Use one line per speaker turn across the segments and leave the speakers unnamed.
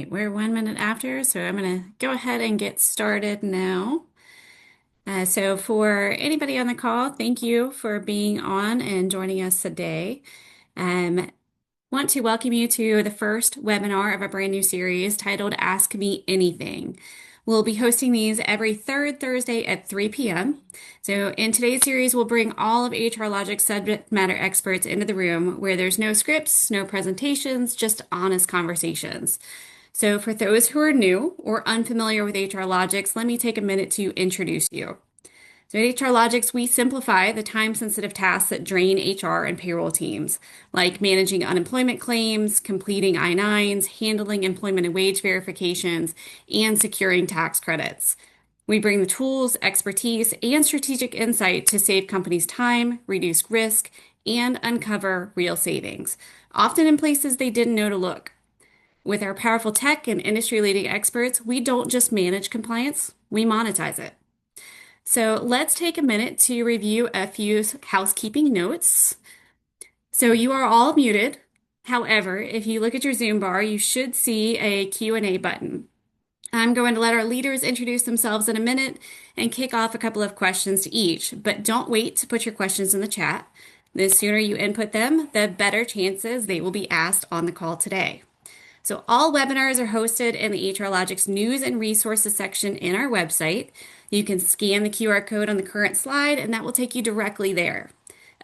right, we're 1 minute after, so I'm going to go ahead and get started now. So, for anybody on the call, thank you for being on and joining us today. Want to welcome you to the first webinar of a brand new series titled Ask Me Anything. We'll be hosting these every third Thursday at 3 p.m. So in today's series, we'll bring all of HRlogics subject matter experts into the room where there's no scripts, no presentations, just honest conversations. So for those who are new or unfamiliar with HRlogics, let me take a minute to introduce you. So at HRlogics, we simplify the time-sensitive tasks that drain HR and payroll teams, like managing unemployment claims, completing I-9s, handling employment and wage verifications, and securing tax credits. We bring the tools, expertise, and strategic insight to save companies time, reduce risk, and uncover real savings, often in places they didn't know to look. With our powerful tech and industry-leading experts, we don't just manage compliance, we monetize it. So let's take a minute to review a few housekeeping notes. So you are all muted. However, if you look at your Zoom bar, you should see a Q&A button. I'm going to let our leaders introduce themselves in a minute and kick off a couple of questions to each, but don't wait to put your questions in the chat. The sooner you input them, the better chances they will be asked on the call today. So all webinars are hosted in the HRlogics News and Resources section in our website. You can scan the QR code on the current slide, and that will take you directly there.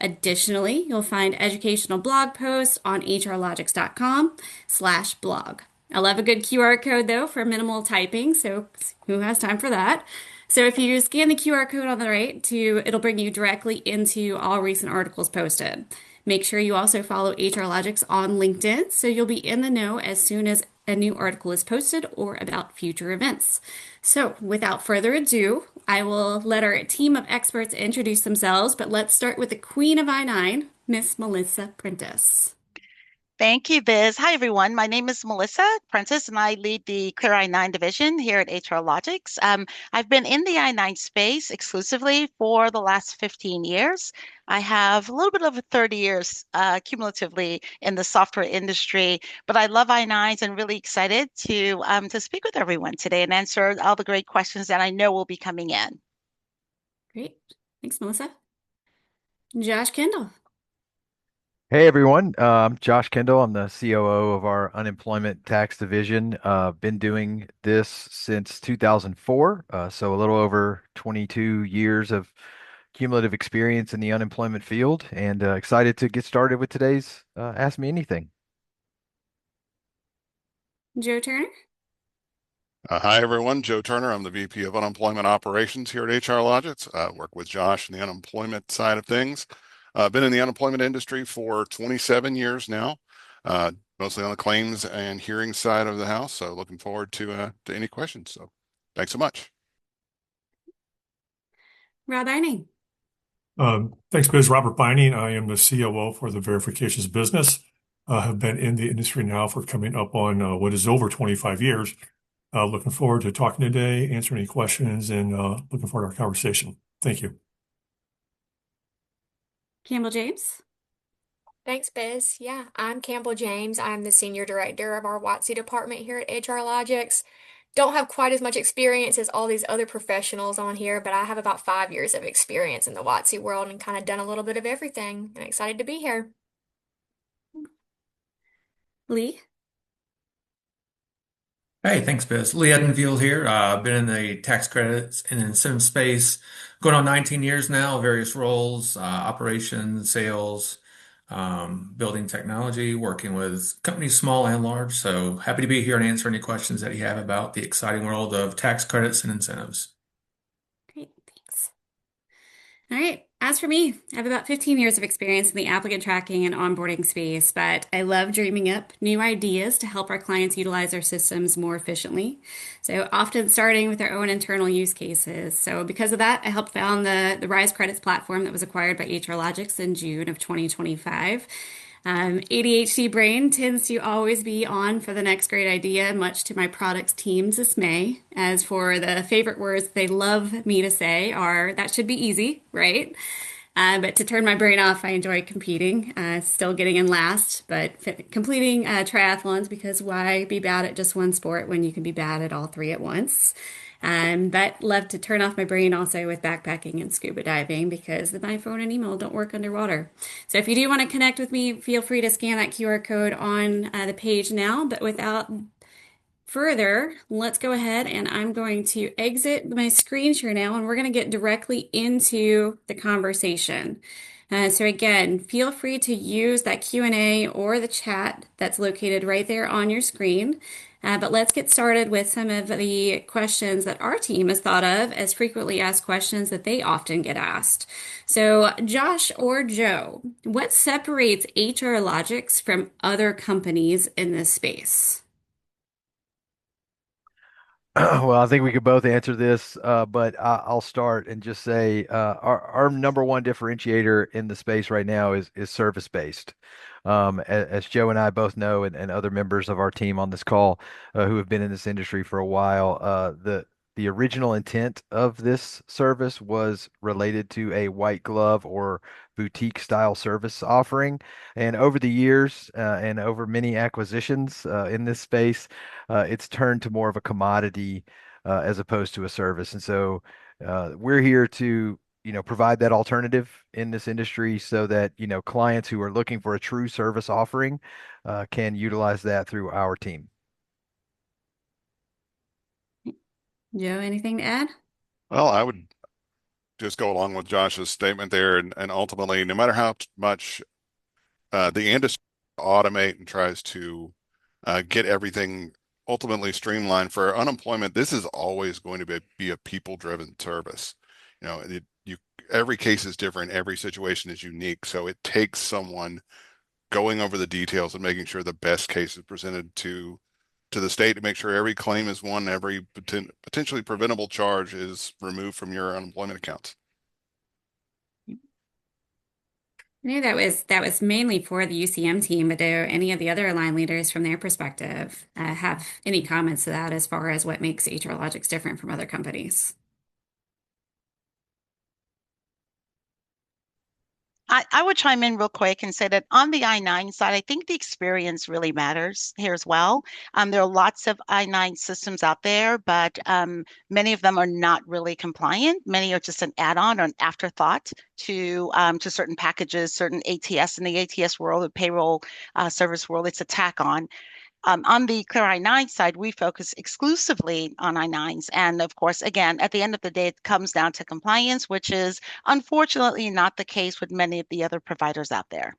Additionally, you'll find educational blog posts on hrlogics.com/blog. I love a good QR code though for minimal typing, so who has time for that? So if you scan the QR code on the right, it'll bring you directly into all recent articles posted. Make sure you also follow HRlogics on LinkedIn so you'll be in the know as soon as a new article is posted or about future events. So without further ado, I will let our team of experts introduce themselves, but let's start with the Queen of I-9, Miss Melissa Prentice.
Thank you, Biz. Hi, everyone. My name is Melissa Prentice, and I lead the Clear I-9 division here at HRlogics. I've been in the I-9 space exclusively for the last 15 years. I have a little bit over 30 years cumulatively in the software industry, but I love I-9s and really excited to speak with everyone today and answer all the great questions that I know will be coming in.
Great. Thanks, Melissa. Josh Kendall.
Hey everyone, I'm Josh Kendall. I'm the COO of our unemployment tax division. Been doing this since 2004, so a little over 22 years of cumulative experience in the unemployment field, and excited to get started with today's Ask Me Anything.
Joe Turner.
Hi, everyone. Joe Turner. I'm the VP of Unemployment Operations here at HRlogics. I work with Josh in the unemployment side of things. I've been in the unemployment industry for 27 years now, mostly on the claims and hearing side of the house. So looking forward to any questions. So thanks so much.
Rob Eining.
Thanks, Biz. Robert Binding. I am the COO for the verifications business. Have been in the industry now for coming up on what is over 25 years. Looking forward to talking today, answering any questions, and looking forward to our conversation. Thank you.
Campbell James.
Thanks, Biz. Yeah, I'm Campbell James. I'm the Senior Director of our WOTC department here at HRlogics. Don't have quite as much experience as all these other professionals on here, but I have about 5 years of experience in the WOTC world and kind of done a little bit of everything. I'm excited to be here.
Lee.
Hey, thanks, Biz. Lee Edenfield here. Been in the tax credits and incentive space going on 19 years now, various roles, operations, sales, building technology, working with companies small and large. So happy to be here and answer any questions that you have about the exciting world of tax credits and incentives.
Great, thanks. All right. As for me, I have about 15 years of experience in the applicant tracking and onboarding space, but I love dreaming up new ideas to help our clients utilize our systems more efficiently. So often starting with our own internal use cases. So because of that, I helped found the Rise Credits platform that was acquired by HRlogics in June of 2025. ADHD brain tends to always be on for the next great idea, much to my products team's dismay. As for the favorite words they love me to say are, that should be easy, right? But to turn my brain off, I enjoy competing, still getting in last, but completing triathlons because why be bad at just one sport when you can be bad at all three at once? But love to turn off my brain also with backpacking and scuba diving because my phone and email don't work underwater. So if you do want to connect with me, feel free to scan that QR code on the page now. But without further, let's go ahead and I'm going to exit my screen share now and we're going to get directly into the conversation. So again, feel free to use that Q&A or the chat that's located right there on your screen. But let's get started with some of the questions that our team has thought of as frequently asked questions that they often get asked. So Josh or Joe, what separates HRlogics from other companies in this space?
Well, I think we could both answer this, but I'll start and just say our number one differentiator in the space right now is service based. As Joe and I both know, and other members of our team on this call who have been in this industry for a while, the original intent of this service was related to a white glove or boutique style service offering. And over the years and over many acquisitions in this space, it's turned to more of a commodity as opposed to a service. And so we're here to, provide that alternative in this industry so that, clients who are looking for a true service offering can utilize that through our team.
Joe, anything to add?
Well, I would just go along with Josh's statement there, and ultimately, no matter how much the industry automate and tries to get everything ultimately streamlined for unemployment, this is always going to be a people-driven service. Every case is different, every situation is unique, so it takes someone going over the details and making sure the best case is presented to the state to make sure every claim is won, every potentially preventable charge is removed from your unemployment accounts.
I knew that was mainly for the UCM team, but do any of the other line leaders from their perspective have any comments to that as far as what makes HRlogics different from other companies?
I would chime in real quick and say that on the I-9 side, I think the experience really matters here as well. There are lots of I-9 systems out there, but many of them are not really compliant. Many are just an add-on or an afterthought to certain packages, certain ATS in the ATS world, the payroll service world. It's a tack on. On the Clear I-9 side, we focus exclusively on I-9s. And of course, again, at the end of the day, it comes down to compliance, which is unfortunately not the case with many of the other providers out there.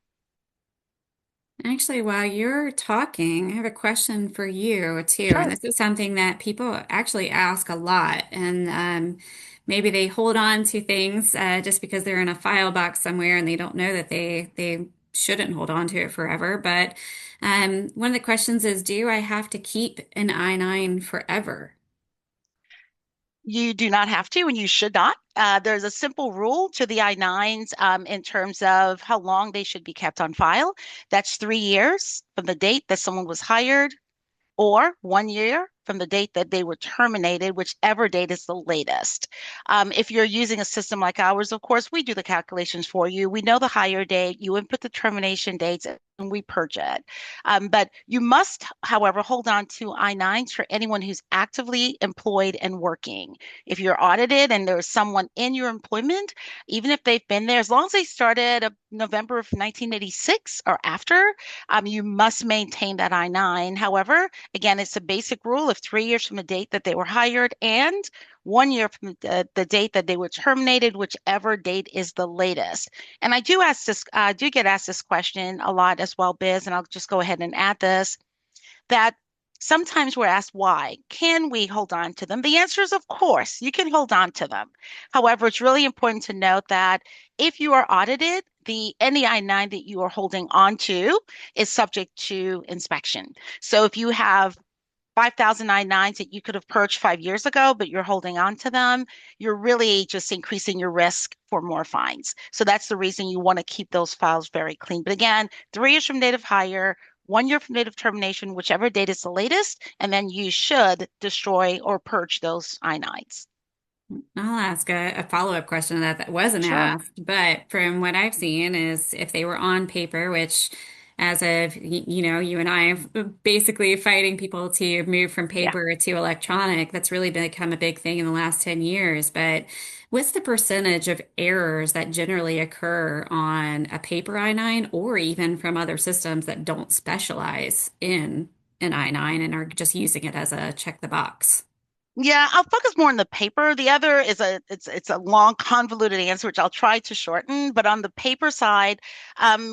Actually, while you're talking, I have a question for you too.
Sure.
And this is something that people actually ask a lot. And maybe they hold on to things just because they're in a file box somewhere and they don't know that they shouldn't hold on to it forever. But one of the questions is, do I have to keep an I-9 forever?
You do not have to, and you should not. There's a simple rule to the I-9s in terms of how long they should be kept on file. That's 3 years from the date that someone was hired, or 1 year from the date that they were terminated, whichever date is the latest. If you're using a system like ours, of course, we do the calculations for you. We know the hire date, you input the termination dates, and we purge it. But you must, however, hold on to I-9s for anyone who's actively employed and working. If you're audited and there's someone in your employment, even if they've been there, as long as they started November of 1986 or after, you must maintain that I-9. However, again, it's a basic rule of 3 years from the date that they were hired and 1 year from the date that they were terminated, whichever date is the latest. And I do get asked this question a lot as well, Biz, and I'll just go ahead and add this, that sometimes we're asked why. Can we hold on to them? The answer is, of course, you can hold on to them. However, it's really important to note that if you are audited, the I-9 that you are holding on to is subject to inspection. So if you have 5,000 I-9s that you could have purged 5 years ago, but you're holding on to them, you're really just increasing your risk for more fines. So that's the reason you want to keep those files very clean. But again, 3 years from date of hire, 1 year from date of termination, whichever date is the latest, and then you should destroy or purge those I-9s.
I'll ask a follow-up question to that wasn't
Sure.
asked, but from what I've seen is if they were on paper, which as of, you and I are basically fighting people to move from
Yeah.
paper to electronic, that's really become a big thing in the last 10 years. But what's the percentage of errors that generally occur on a paper I-9 or even from other systems that don't specialize in an I-9 and are just using it as a check the box?
Yeah, I'll focus more on the paper. The other is it's a long, convoluted answer, which I'll try to shorten. But on the paper side,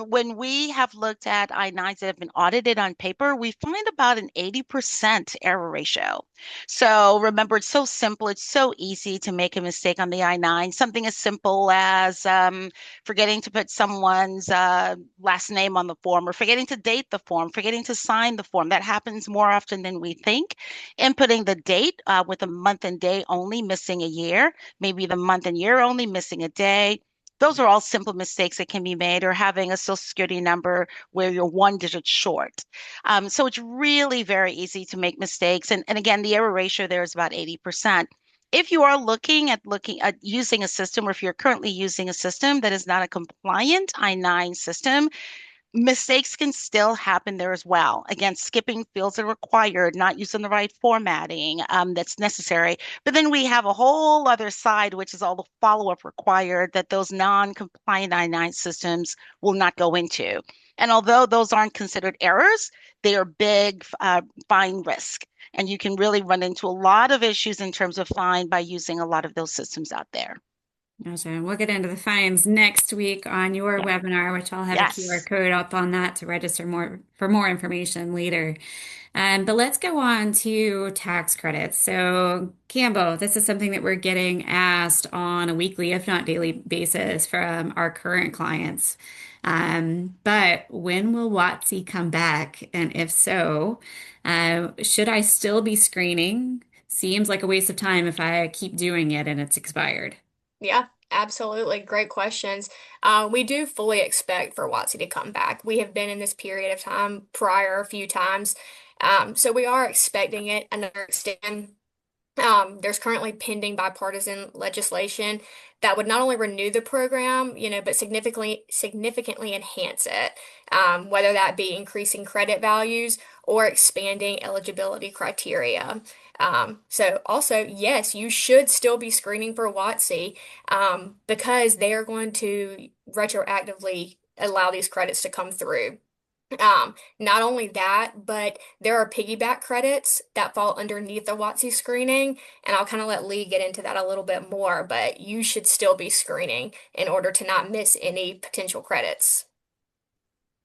when we have looked at I-9s that have been audited on paper, we find about an 80% error ratio. So remember, it's so simple. It's so easy to make a mistake on the I-9. Something as simple as forgetting to put someone's last name on the form, or forgetting to date the form, forgetting to sign the form. That happens more often than we think. Inputting the date with a month and day only, missing a year, maybe the month and year only, missing a day. Those are all simple mistakes that can be made, or having a social security number where you're one digit short. So it's really very easy to make mistakes. And again, the error ratio there is about 80%. If you are looking at using a system, or if you're currently using a system that is not a compliant I-9 system, mistakes can still happen there as well. Again, skipping fields that are required, not using the right formatting that's necessary. But then we have a whole other side, which is all the follow-up required that those non-compliant I-9 systems will not go into. And although those aren't considered errors, they are big fine risk. And you can really run into a lot of issues in terms of fine by using a lot of those systems out there.
Gotcha. We'll get into the fines next week on your
Yeah.
webinar, which I'll have a QR
Yes.
code up on that to register more for more information later. But let's go on to tax credits. So, Campbell, this is something that we're getting asked on a weekly, if not daily basis from our current clients. But when will WOTC come back? And if so, should I still be screening? Seems like a waste of time if I keep doing it and it's expired.
Yeah, absolutely. Great questions. We do fully expect for WotC to come back. We have been in this period of time prior a few times. So we are expecting it another extend. There's currently pending bipartisan legislation that would not only renew the program, but significantly enhance it, whether that be increasing credit values or expanding eligibility criteria. So also, yes, you should still be screening for WOTC, because they are going to retroactively allow these credits to come through. Not only that, but there are piggyback credits that fall underneath the WOTC screening, and I'll kind of let Lee get into that a little bit more, but you should still be screening in order to not miss any potential credits.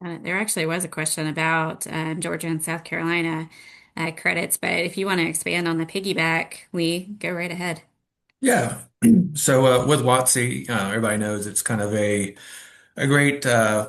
There actually was a question about Georgia and South Carolina credits, but if you want to expand on the piggyback, Lee, go right ahead.
Yeah. So with WOTC, everybody knows it's kind of a great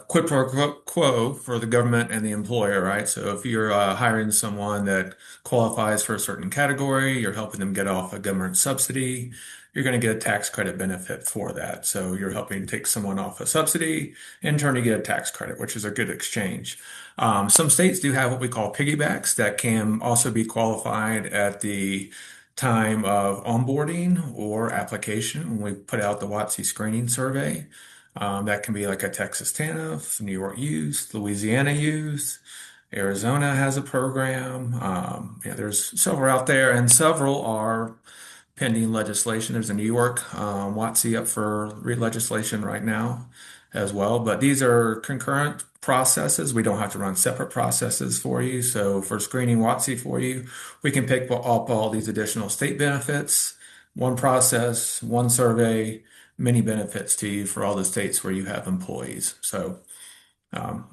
quid pro quo for the government and the employer, right? So if you're hiring someone that qualifies for a certain category, you're helping them get off a government subsidy, you're going to get a tax credit benefit for that. So you're helping take someone off a subsidy, in turn you get a tax credit, which is a good exchange. Some states do have what we call piggybacks that can also be qualified at the time of onboarding or application when we put out the WOTC screening survey. That can be like a Texas TANF, New York Youth, Louisiana Youth, Arizona has a program. There's several out there, and several are pending legislation. There's a New York WOTC up for legislation right now as well. But these are concurrent processes. We don't have to run separate processes for you. So for screening WOTC for you, we can pick up all these additional state benefits, one process, one survey, many benefits to you for all the states where you have employees. So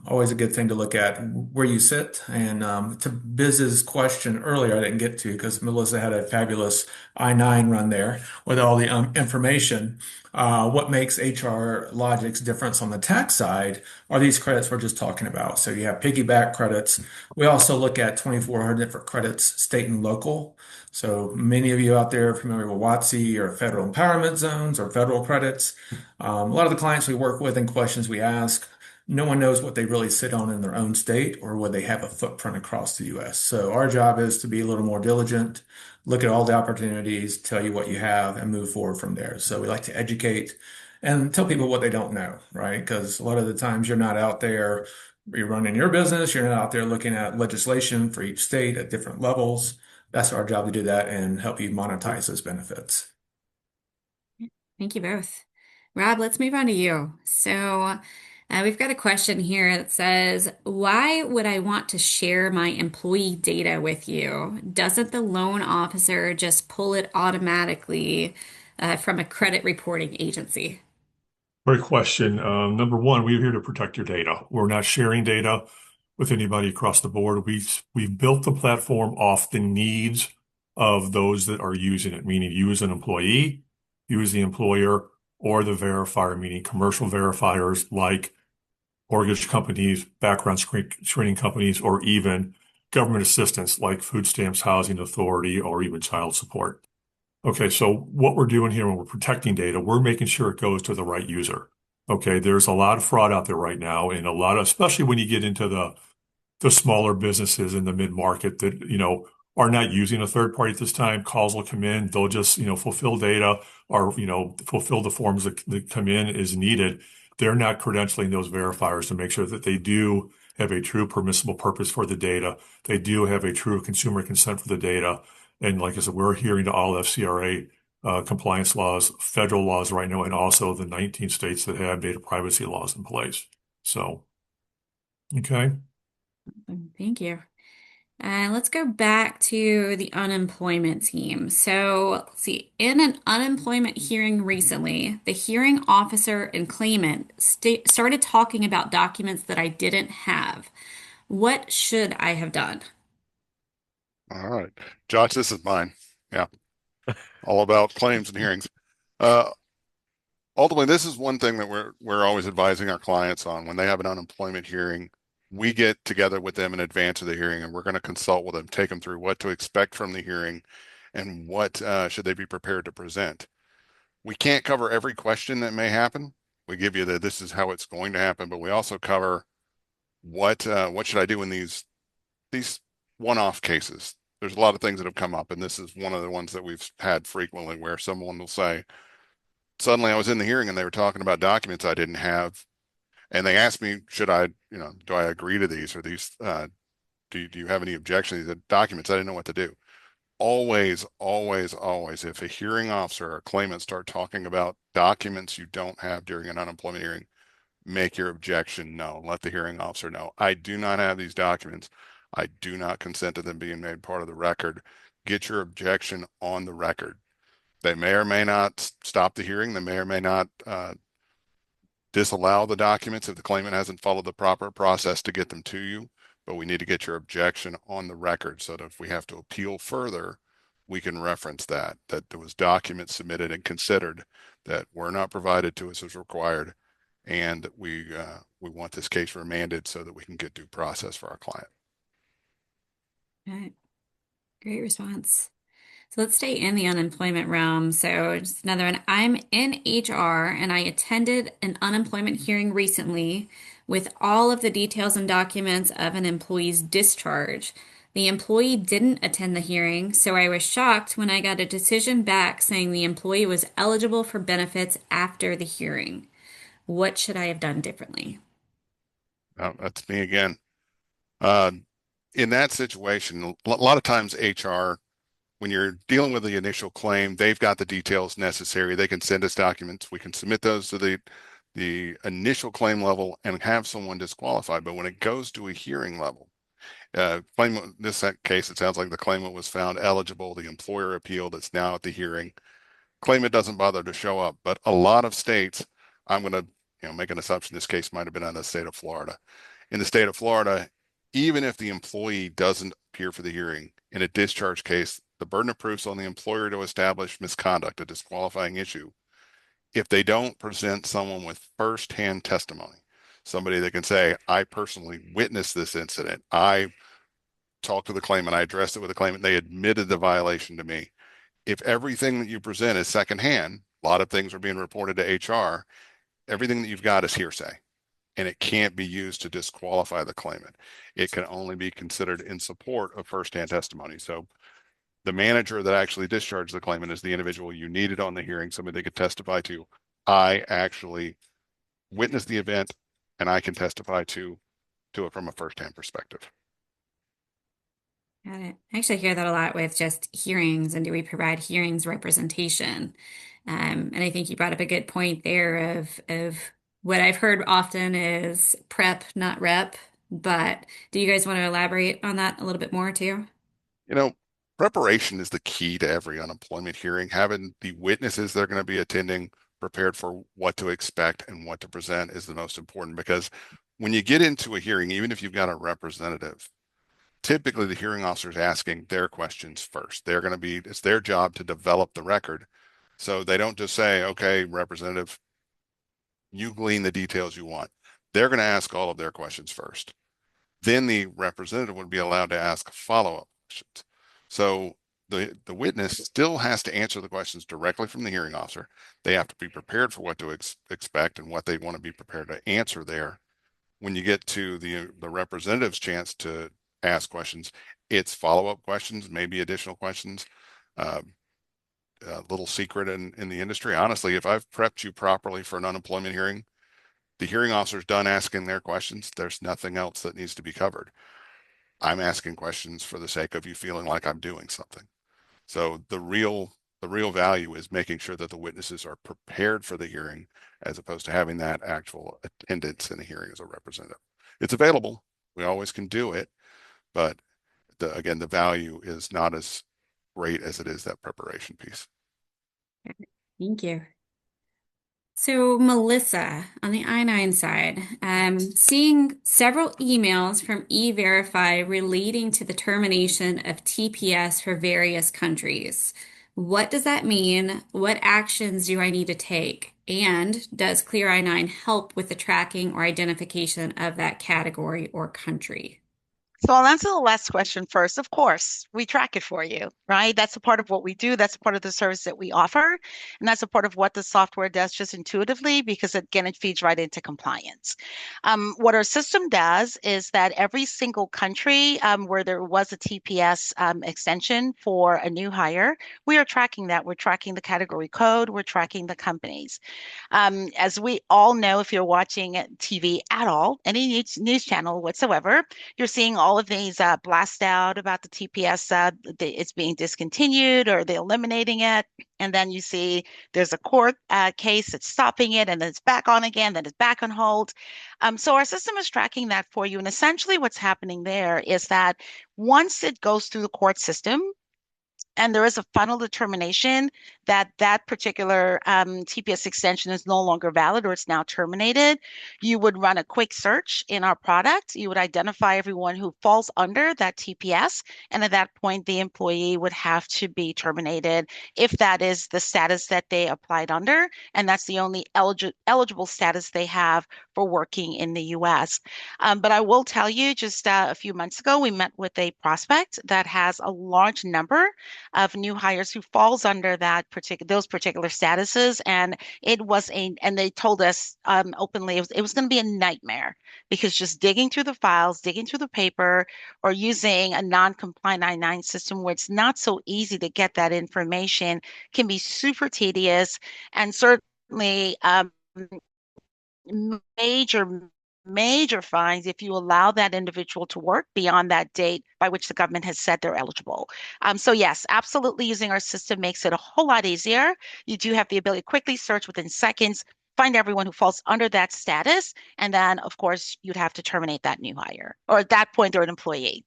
always a good thing to look at where you sit. And to Biz's question earlier, I didn't get to because Melissa had a fabulous I-9 run there with all the information. What makes HRlogics difference on the tax side are these credits we're just talking about. So you have piggyback credits. We also look at 2,400 different credits, state and local. So many of you out there are familiar with WOTC or federal empowerment zones or federal credits. A lot of the clients we work with and questions we ask no one knows what they really sit on in their own state or whether they have a footprint across the US. So our job is to be a little more diligent, look at all the opportunities, tell you what you have, and move forward from there. So we like to educate and tell people what they don't know, right? Because a lot of the times you're not out there, you're running your business, you're not out there looking at legislation for each state at different levels. That's our job to do that and help you monetize those benefits.
Thank you both. Rob, let's move on to you. We've got a question here that says, why would I want to share my employee data with you? Doesn't the loan officer just pull it automatically from a credit reporting agency?
Great question. Number one, we're here to protect your data. We're not sharing data with anybody across the board. We've built the platform off the needs of those that are using it, meaning you as an employee, you as the employer, or the verifier, meaning commercial verifiers like mortgage companies, screening companies, or even government assistance like food stamps, housing authority, or even child support. Okay, so what we're doing here when we're protecting data, we're making sure it goes to the right user. Okay, there's a lot of fraud out there right now, and especially when you get into the smaller businesses in the mid-market that, are not using a third party at this time. Calls will come in, they'll just, fulfill data or, fulfill the forms that come in as needed. They're not credentialing those verifiers to make sure that they do have a true permissible purpose for the data. They do have a true consumer consent for the data. And like I said, we're adhering to all FCRA compliance laws, federal laws right now, and also the 19 states that have data privacy laws in place. So, okay.
Thank you. Let's go back to the unemployment team. So let's see, in an unemployment hearing recently, the hearing officer and claimant started talking about documents that I didn't have. What should I have done?
All right. Josh, this is mine. Yeah. All about claims and hearings. Uh, Ultimately, this is one thing that we're always advising our clients on when they have an unemployment hearing. We get together with them in advance of the hearing, and we're going to consult with them, take them through what to expect from the hearing, and what should they be prepared to present. We can't cover every question that may happen. We give you this is how it's going to happen, but we also cover what should I do in these one-off cases. There's a lot of things that have come up, and this is one of the ones that we've had frequently where someone will say, suddenly I was in the hearing and they were talking about documents I didn't have. And they asked me, should I, do I agree to these or these, do you have any objections to documents? I didn't know what to do. Always, always, always, if a hearing officer or claimant start talking about documents you don't have during an unemployment hearing, make your objection known. Let the hearing officer know. I do not have these documents. I do not consent to them being made part of the record. Get your objection on the record. They may or may not stop the hearing. They may or may not disallow the documents if the claimant hasn't followed the proper process to get them to you. But we need to get your objection on the record so that if we have to appeal further, we can reference that there was documents submitted and considered that were not provided to us as required. And we want this case remanded so that we can get due process for our client.
All right. Great response. So let's stay in the unemployment realm. So just another one. I'm in HR and I attended an unemployment hearing recently with all of the details and documents of an employee's discharge. The employee didn't attend the hearing, so I was shocked when I got a decision back saying the employee was eligible for benefits after the hearing. What should I have done differently?
That's me again. In that situation, a lot of times HR, when you're dealing with the initial claim, they've got the details necessary. They can send us documents. We can submit those to the initial claim level and have someone disqualified. But when it goes to a hearing level, in this case, it sounds like the claimant was found eligible. The employer appealed. It's now at the hearing. Claimant doesn't bother to show up. But a lot of states, I'm going to make an assumption this case might have been out of the state of Florida. In the state of Florida, even if the employee doesn't appear for the hearing in a discharge case, the burden of proof is on the employer to establish misconduct, a disqualifying issue. If they don't present someone with firsthand testimony, somebody that can say, I personally witnessed this incident, I talked to the claimant, I addressed it with the claimant, they admitted the violation to me. If everything that you present is secondhand, a lot of things are being reported to HR, everything that you've got is hearsay. and it can't be used to disqualify the claimant. It can only be considered in support of firsthand testimony. So the manager that actually discharged the claimant is the individual you needed on the hearing, somebody they could testify to. I actually witnessed the event, and I can testify to it from a firsthand perspective.
Got it. I actually hear that a lot with just hearings and do we provide hearings representation? And I think you brought up a good point there of what I've heard often is prep, not rep. But do you guys want to elaborate on that a little bit more too?
You know, preparation is the key to every unemployment hearing. Having the witnesses that are going to be attending prepared for what to expect and what to present is the most important, because when you get into a hearing, even if you've got a representative, typically the hearing officer is asking their questions first. It's their job to develop the record. So they don't just say, okay, representative, you glean the details you want. They're going to ask all of their questions first. Then the representative would be allowed to ask follow-up questions. So the witness still has to answer the questions directly from the hearing officer. They have to be prepared for what to expect and what they want to be prepared to answer there. When you get to the representative's chance to ask questions, it's follow-up questions, maybe additional questions. Uh, a little secret in the industry. Honestly, if I've prepped you properly for an unemployment hearing, the hearing officer's done asking their questions. There's nothing else that needs to be covered. I'm asking questions for the sake of you feeling like I'm doing something. So the real value is making sure that the witnesses are prepared for the hearing as opposed to having that actual attendance in the hearing as a representative. It's available. We always can do it, but again, the value is not as great as it is that preparation piece.
Thank you. So, Melissa, on the I-9 side, seeing several emails from E-Verify relating to the termination of TPS for various countries. What does that mean? What actions do I need to take? And does Clear I-9 help with the tracking or identification of that category or country?
So I'll answer the last question first. Of course, we track it for you, right? That's a part of what we do. That's a part of the service that we offer. And that's a part of what the software does just intuitively, because again, it feeds right into compliance. What our system does is that every single country where there was a TPS extension for a new hire, we are tracking that. We're tracking the category code. We're tracking the companies. As we all know, if you're watching TV at all, any news channel whatsoever, you're seeing all of these blast out about the TPS, it's being discontinued or they're eliminating it. And then you see there's a court case that's stopping it, and then it's back on again, then it's back on hold. So our system is tracking that for you. And essentially what's happening there is that once it goes through the court system, and there is a final determination that that particular TPS extension is no longer valid or it's now terminated, you would run a quick search in our product. You would identify everyone who falls under that TPS. And at that point, the employee would have to be terminated if that is the status that they applied under. And that's the only eligible status they have for working in the US. But I will tell you, just a few months ago, we met with a prospect that has a large number of new hires who falls under those particular statuses, and and they told us openly it was going to be a nightmare, because just digging through the files, digging through the paper, or using a non-compliant I-9 system where it's not so easy to get that information can be super tedious, and certainly major fines if you allow that individual to work beyond that date by which the government has said they're eligible. So yes, absolutely, using our system makes it a whole lot easier. You do have the ability to quickly search within seconds, find everyone who falls under that status, and then of course you'd have to terminate that new hire, or at that point they're an employee.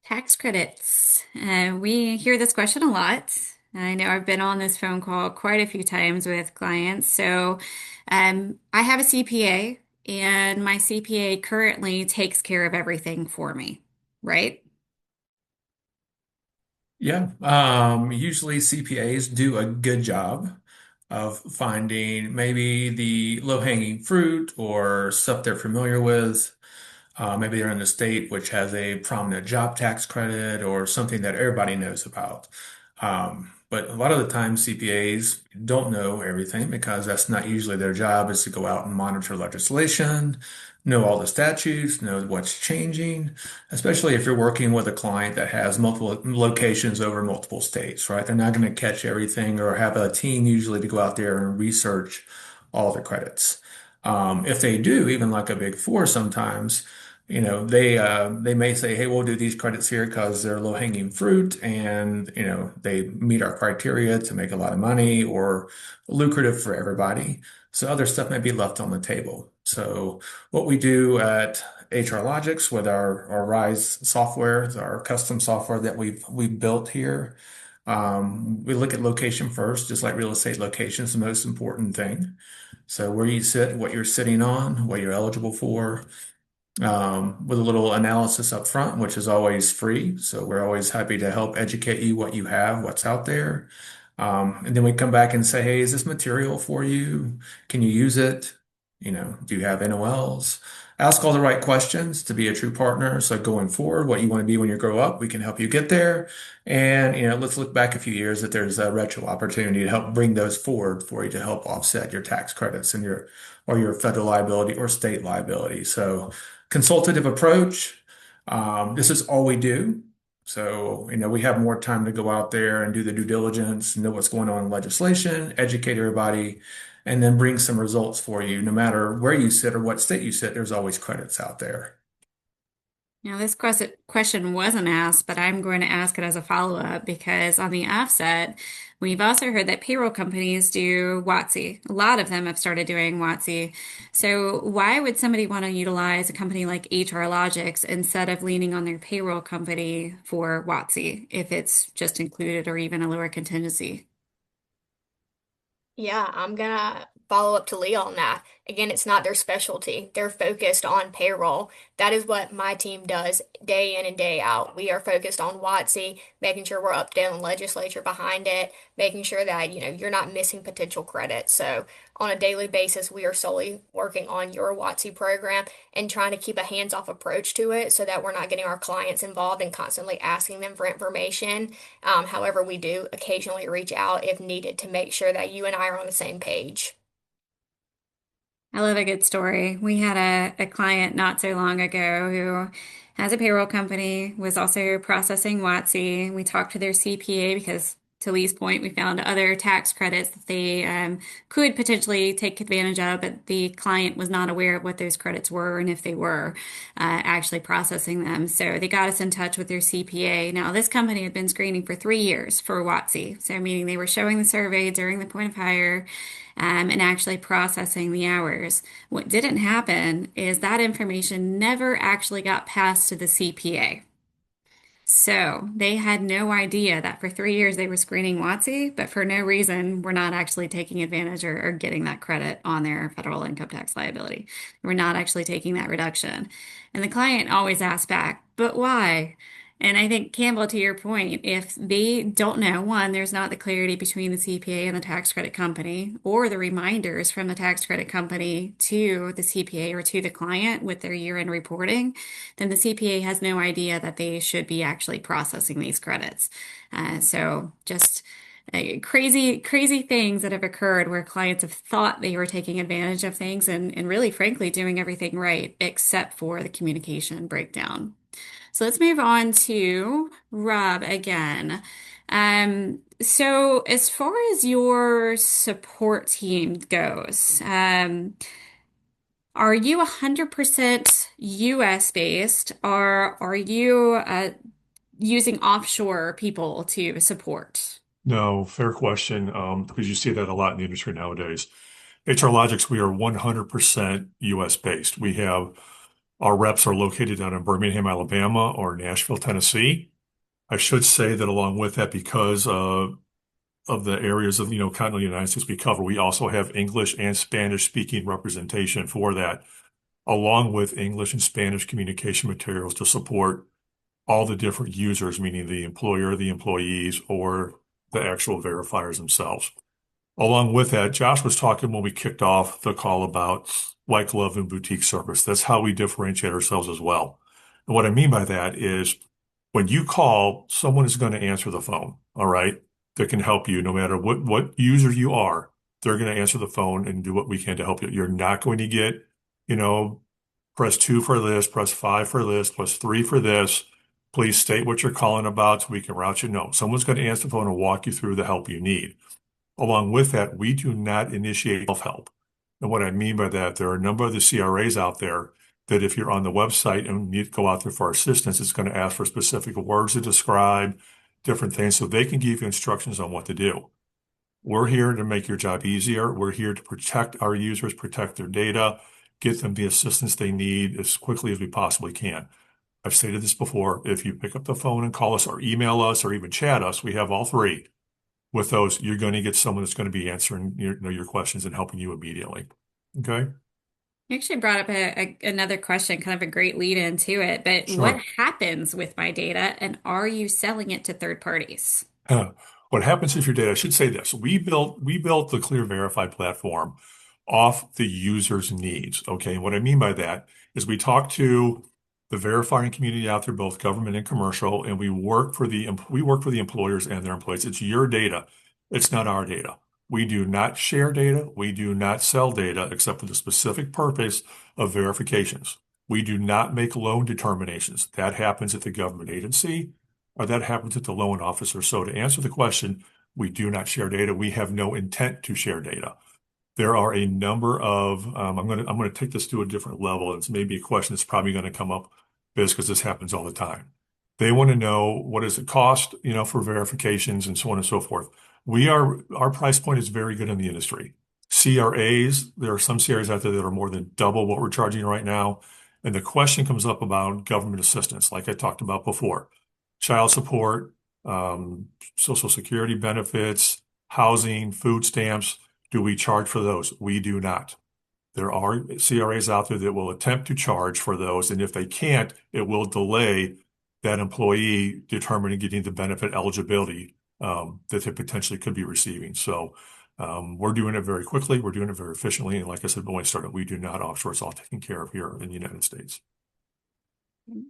Tax credits. We hear this question a lot. I know I've been on this phone call quite a few times with clients. So I have a CPA, and my CPA currently takes care of everything for me, right?
Yeah, usually CPAs do a good job of finding maybe the low-hanging fruit or stuff they're familiar with. Maybe they're in a state which has a prominent job tax credit or something that everybody knows about. But a lot of the time, CPAs don't know everything because that's not usually their job is to go out and monitor legislation, know all the statutes, know what's changing, especially if you're working with a client that has multiple locations over multiple states, right? They're not going to catch everything or have a team usually to go out there and research all the credits. If they do, even like a big four sometimes, they may say, "Hey, we'll do these credits here because they're low-hanging fruit, and they meet our criteria to make a lot of money or lucrative for everybody." So other stuff may be left on the table. So what we do at HRlogics with our Rise software, our custom software that we've built here, we look at location first, just like real estate location is the most important thing. So where you sit, what you're sitting on, what you're eligible for with a little analysis up front, which is always free. So we're always happy to help educate you what you have, what's out there. And then we come back and say, hey, is this material for you? Can you use it? Do you have NOLs? Ask all the right questions to be a true partner. So going forward, what you want to be when you grow up, we can help you get there. And, let's look back a few years that there's a retro opportunity to help bring those forward for you to help offset your tax credits and your federal liability or state liability. So consultative approach. This is all we do. So, we have more time to go out there and do the due diligence, know what's going on in legislation, educate everybody, and then bring some results for you. No matter where you sit or what state you sit, there's always credits out there.
Now, this question wasn't asked, but I'm going to ask it as a follow-up because on the offset, we've also heard that payroll companies do WOTC. A lot of them have started doing WOTC. So why would somebody want to utilize a company like HRlogics instead of leaning on their payroll company for WOTC if it's just included or even a lower contingency?
Yeah, I'm gonna follow up to Leah on that. Again, it's not their specialty. They're focused on payroll. That is what my team does day in and day out. We are focused on WOTC, making sure we're up to date on legislature behind it, making sure that, you're not missing potential credits. So on a daily basis, we are solely working on your WOTC program and trying to keep a hands-off approach to it so that we're not getting our clients involved and constantly asking them for information. However, we do occasionally reach out if needed to make sure that you and I are on the same page.
I love a good story. We had a client not so long ago who has a payroll company, was also processing WOTC. We talked to their CPA because, to Lee's point, we found other tax credits that they could potentially take advantage of, but the client was not aware of what those credits were and if they were actually processing them. So they got us in touch with their CPA. Now, this company had been screening for 3 years for WOTC. So meaning they were showing the survey during the point of hire and actually processing the hours. What didn't happen is that information never actually got passed to the CPA. So they had no idea that for 3 years they were screening WOTC, but for no reason were not actually taking advantage or getting that credit on their federal income tax liability. We're not actually taking that reduction. And the client always asks back, but why? And I think, Campbell, to your point, if they don't know, one, there's not the clarity between the CPA and the tax credit company, or the reminders from the tax credit company to the CPA or to the client with their year-end reporting, then the CPA has no idea that they should be actually processing these credits. So just crazy, crazy things that have occurred where clients have thought they were taking advantage of things and really, frankly, doing everything right, except for the communication breakdown. So let's move on to Rob again. So as far as your support team goes, are you 100% US based, or are you using offshore people to support?
No, fair question, because you see that a lot in the industry nowadays. HRlogics, we are 100% US based. We have our reps are located down in Birmingham, Alabama, or Nashville, Tennessee. I should say that along with that, because of the areas of, continental United States we cover, we also have English and Spanish speaking representation for that, along with English and Spanish communication materials to support all the different users, meaning the employer, the employees, or the actual verifiers themselves. Along with that, Josh was talking when we kicked off the call about white glove and boutique service. That's how we differentiate ourselves as well. And what I mean by that is When you call, someone is going to answer the phone, all right? That can help you no matter what user you are. They're going to answer the phone and do what we can to help you. You're not going to get, you know, press 2 for this, press 5 for this, press 3 for this. Please state what you're calling about so we can route you. No, someone's going to answer the phone and walk you through the help you need. Along with that, we do not initiate self-help. And what I mean by that, there are a number of the CRAs out there that if you're on the website and need to go out there for assistance, it's going to ask for specific words to describe different things so they can give you instructions on what to do. We're here to make your job easier. We're here to protect our users, protect their data, get them the assistance they need as quickly as we possibly can. I've stated this before. If you pick up the phone and call us or email us or even chat us, we have all three. With those, you're going to get someone that's going to be answering your questions and helping you immediately. Okay?
You actually brought up another question, kind of a great lead into it, but what
Sure.
happens with my data and are you selling it to third parties?
What happens if your data, I should say this, we built the Clear Verify platform off the user's needs. Okay. And what I mean by that is we talk to the verifying community out there, both government and commercial, and we work for the employers and their employees. It's your data. It's not our data. We do not share data. We do not sell data except for the specific purpose of verifications. We do not make loan determinations. That happens at the government agency or that happens at the loan officer. So to answer the question, we do not share data. We have no intent to share data. There are a number of, I'm going to take this to a different level. It's maybe a question that's probably going to come up because this happens all the time. They want to know what does it cost, for verifications and so on and so forth. Our price point is very good in the industry. CRAs, there are some CRAs out there that are more than double what we're charging right now. And the question comes up about government assistance, like I talked about before, child support, um, Social Security benefits, housing, food stamps. Do we charge for those? We do not. There are CRAs out there that will attempt to charge for those, and if they can't, it will delay that employee determining getting the benefit eligibility that they potentially could be receiving. So we're doing it very quickly. We're doing it very efficiently. And like I said when I started, we do not offshore. It's all taken care of here in the United States.
And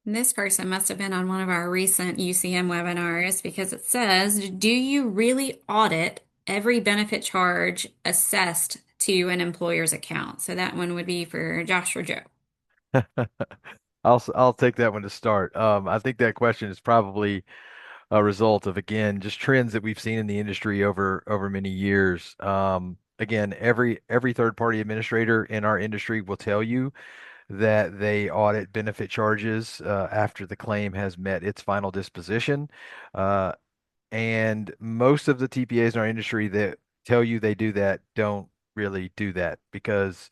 this person must have been on one of our recent UCM webinars because it says, do you really audit every benefit charge assessed to an employer's account? So that one would be for Josh or Joe.
I'll take that one to start. I think that question is probably a result of, again, just trends that we've seen in the industry over many years. Again, every third party administrator in our industry will tell you that they audit benefit charges after the claim has met its final disposition. Uh, and most of the TPAs in our industry that tell you they do that don't really do that because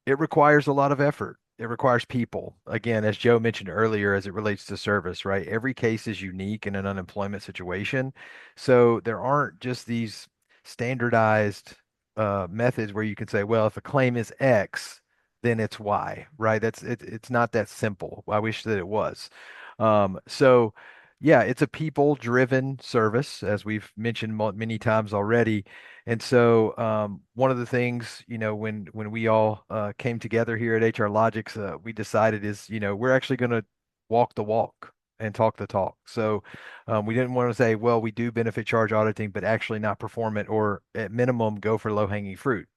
it requires a lot of effort. It requires people. Again, as Joe mentioned earlier, as it relates to service, right? Every case is unique in an unemployment situation. So there aren't just these standardized methods where you can say, well, if a claim is X, then it's Y, right? It's not that simple. I wish that it was. So yeah, it's a people-driven service, as we've mentioned many times already. And so one of the things, when we all came together here at HRlogics, we decided is, we're actually going to walk the walk and talk the talk. So we didn't want to say, well, we do benefit charge auditing, but actually not perform it, or at minimum go for low-hanging fruit.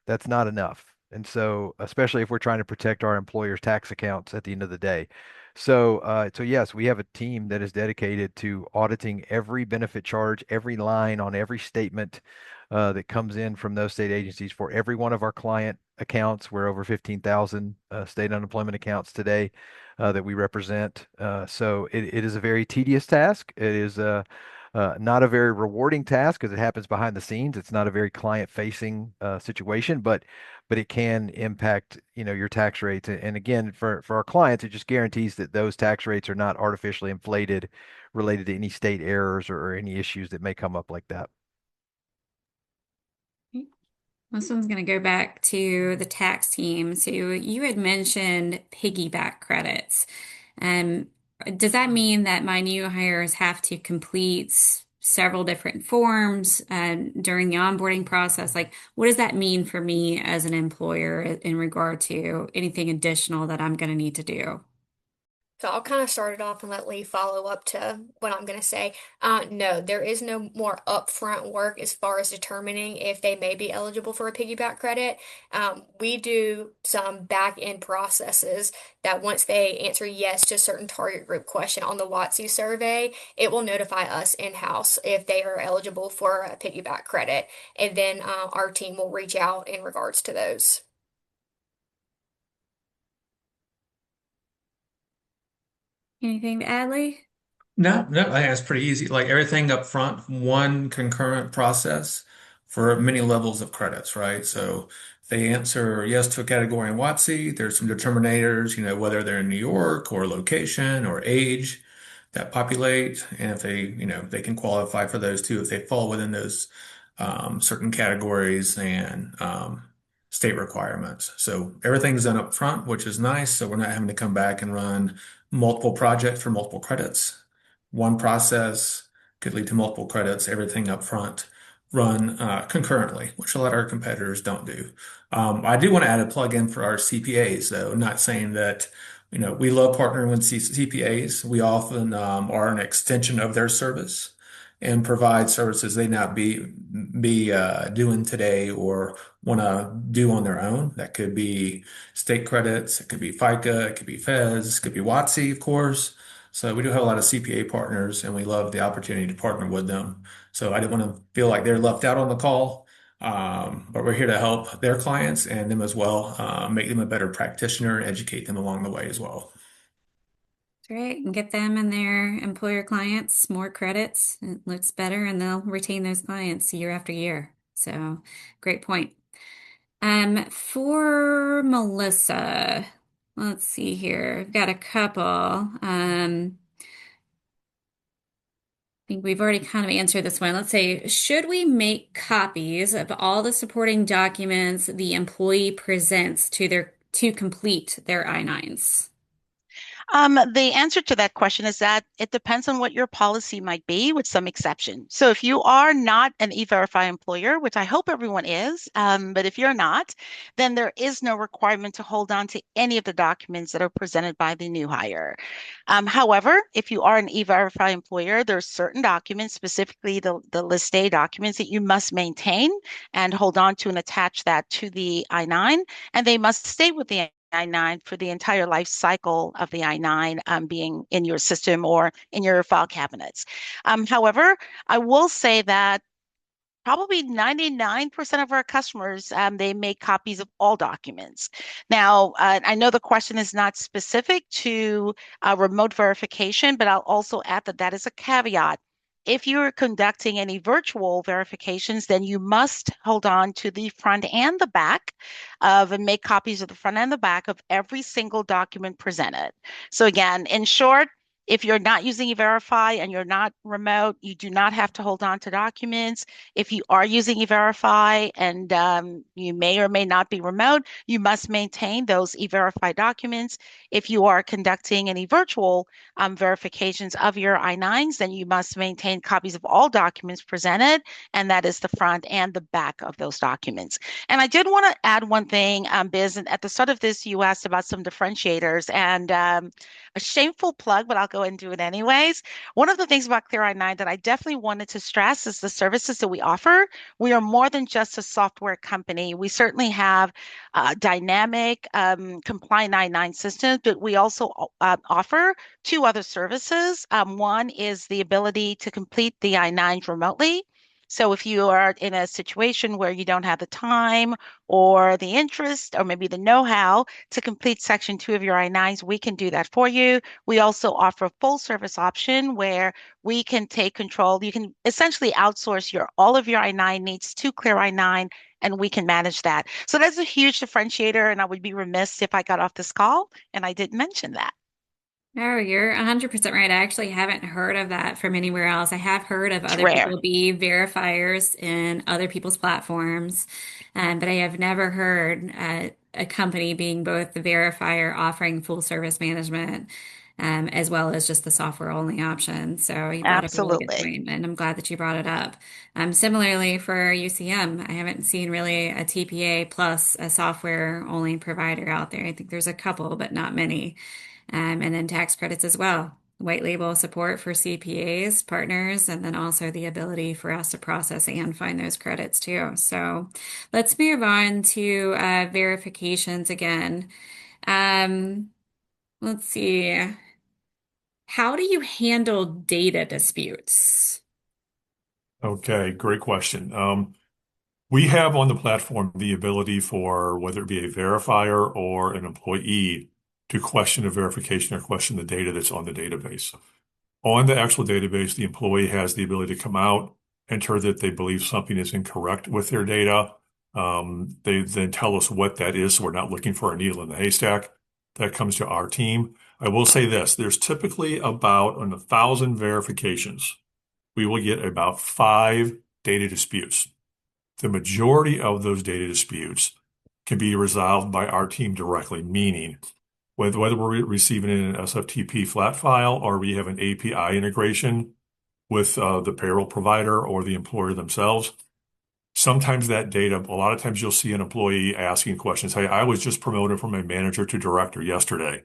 That's not enough. And so, especially if we're trying to protect our employers' tax accounts at the end of the day. So yes, we have a team that is dedicated to auditing every benefit charge, every line on every statement that comes in from those state agencies for every one of our client accounts. We're over 15,000 state unemployment accounts today that we represent. So it is a very tedious task. It is not a very rewarding task because it happens behind the scenes. It's not a very client-facing situation, but it can impact, your tax rates. And again, for our clients, it just guarantees that those tax rates are not artificially inflated related to any state errors or any issues that may come up like that.
This one's going to go back to the tax team. So you had mentioned piggyback credits. Um, does that mean that my new hires have to complete several different forms during the onboarding process? Like, what does that mean for me as an employer in regard to anything additional that I'm going to need to do?
So I'll kind of start it off and let Lee follow up to what I'm going to say. No, there is no more upfront work as far as determining if they may be eligible for a piggyback credit. We do some back end processes that once they answer yes to a certain target group question on the WOTC survey, it will notify us in-house if they are eligible for a piggyback credit. And then our team will reach out in regards to those.
Anything to add, Lee?
No, no, I think that's pretty easy. Like everything up front, one concurrent process for many levels of credits, right? So if they answer yes to a category in WOTC, there's some determinators, whether they're in New York or location or age that populate. And if they can qualify for those too, if they fall within those certain categories and state requirements. So everything's done up front, which is nice. So we're not having to come back and run multiple projects for multiple credits. One process could lead to multiple credits, everything up front, run concurrently, which a lot of our competitors don't do. I do want to add a plug-in for our CPAs, though. Not saying that, we love partnering with CPAs. We often are an extension of their service and provide services they not be doing today or want to do on their own. That could be state credits, it could be FICA, it could be Fez, it could be WOTC, of course. So we do have a lot of CPA partners, and we love the opportunity to partner with them. So I didn't want to feel like they're left out on the call, but we're here to help their clients and them as well, make them a better practitioner and educate them along the way as well.
Great, and get them and their employer clients more credits. It looks better, and they'll retain those clients year after year. So, great point. For Melissa, let's see here. I've got a couple. I think we've already kind of answered this one. Let's say, should we make copies of all the supporting documents the employee presents to complete their I-9s?
The answer to that question is that it depends on what your policy might be, with some exception. So if you are not an E-Verify employer, which I hope everyone is, but if you're not, then there is no requirement to hold on to any of the documents that are presented by the new hire. However, if you are an E-Verify employer, there are certain documents, specifically the List A documents, that you must maintain and hold on to and attach that to the I-9, and they must stay with the I-9 for the entire life cycle of the I-9 being in your system or in your file cabinets. However, I will say that probably 99% of our customers, they make copies of all documents. Now, I know the question is not specific to remote verification, but I'll also add that that is a caveat. If you're conducting any virtual verifications, then you must hold on to the front and the back of and make copies of the front and the back of every single document presented. So again, in short, if you're not using E-Verify and you're not remote, you do not have to hold on to documents. If you are using E-Verify and you may or may not be remote, you must maintain those E-Verify documents. If you are conducting any virtual verifications of your I-9s, then you must maintain copies of all documents presented, and that is the front and the back of those documents. And I did want to add one thing, Biz, and at the start of this, you asked about some differentiators, and a shameful plug, but I'll go ahead and do it anyways. One of the things about Clear I-9 that I definitely wanted to stress is the services that we offer. We are more than just a software company. We certainly have dynamic compliant I-9 systems, but we also offer two other services. One is the ability to complete the I-9s remotely. So if you are in a situation where you don't have the time or the interest or maybe the know-how to complete Section 2 of your I-9s, we can do that for you. We also offer a full service option where we can take control. You can essentially outsource all of your I-9 needs to Clear I-9, and we can manage that. So that's a huge differentiator, and I would be remiss if I got off this call and I didn't mention that.
Oh, you're 100% right. I actually haven't heard of that from anywhere else. I have heard of
It's
other
rare.
people be verifiers in other people's platforms, but I have never heard a company being both the verifier offering full service management, as well as just the software only option. So you brought up a really good
Absolutely.
point, and I'm glad that you brought it up. Similarly for UCM, I haven't seen really a TPA plus a software only provider out there. I think there's a couple, but not many. and then tax credits as well. White label support for CPAs, partners, and then also the ability for us to process and find those credits too. So let's move on to verifications again. Um, let's see. How do you handle data disputes?
Okay, great question. We have on the platform the ability for whether it be a verifier or an employee to question a verification or question the data that's on the database. On the actual database, the employee has the ability to come out, enter that they believe something is incorrect with their data. They then tell us what that is, so we're not looking for a needle in the haystack. That comes to our team. I will say this, there's typically about on 1,000 verifications, we will get about 5 data disputes. The majority of those data disputes can be resolved by our team directly, meaning whether we're receiving an SFTP flat file or we have an API integration with the payroll provider or the employer themselves. Sometimes that data, a lot of times you'll see an employee asking questions. Hey, I was just promoted from a manager to director yesterday,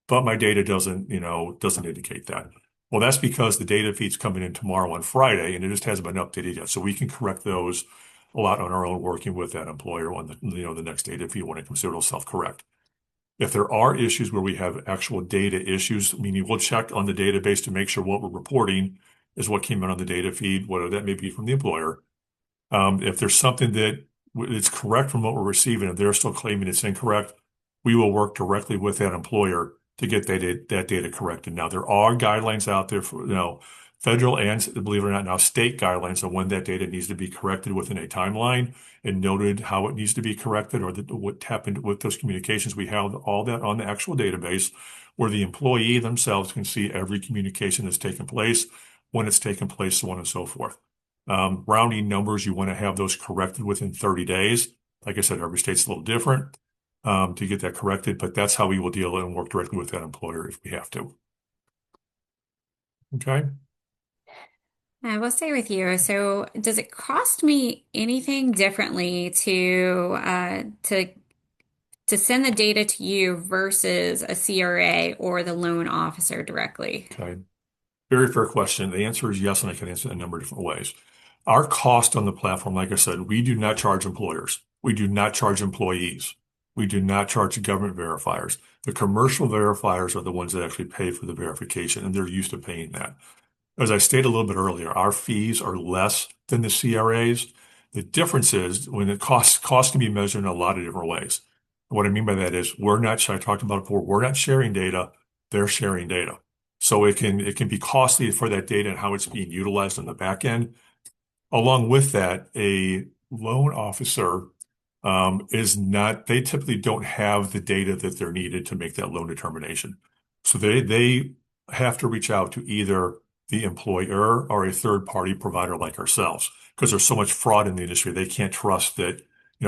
but my data doesn't indicate that. Well, that's because the data feed's coming in tomorrow on Friday and it just hasn't been updated yet. So we can correct those a lot on our own working with that employer on the next data feed when it comes to it'll self-correct. If there are issues where we have actual data issues, meaning we'll check on the database to make sure what we're reporting is what came in on the data feed, whether that may be from the employer. If there's something that is correct from what we're receiving, and they're still claiming it's incorrect, we will work directly with that employer to get that data corrected. Now, there are guidelines out there for, federal and, believe it or not, now state guidelines on when that data needs to be corrected within a timeline and noted how it needs to be corrected or what happened with those communications. We have all that on the actual database where the employee themselves can see every communication that's taken place, when it's taken place, so on and so forth. Rounding numbers, you want to have those corrected within 30 days. Like I said, every state's a little different to get that corrected, but that's how we will deal and work directly with that employer if we have to. Okay.
I will stay with you. So, does it cost me anything differently to send the data to you versus a CRA or the loan officer directly?
Okay. Very fair question. The answer is yes, and I can answer it in a number of different ways. Our cost on the platform, like I said, we do not charge employers. We do not charge employees. We do not charge government verifiers. The commercial verifiers are the ones that actually pay for the verification, and they're used to paying that. As I stated a little bit earlier, our fees are less than the CRAs. The difference is when it cost can be measured in a lot of different ways. What I mean by that is I talked about it before, we're not sharing data, they're sharing data. So it can be costly for that data and how it's being utilized on the back end. Along with that, a loan officer they typically don't have the data that they're needed to make that loan determination. So they have to reach out to either the employer or a third party provider like ourselves because there's so much fraud in the industry. They can't trust that,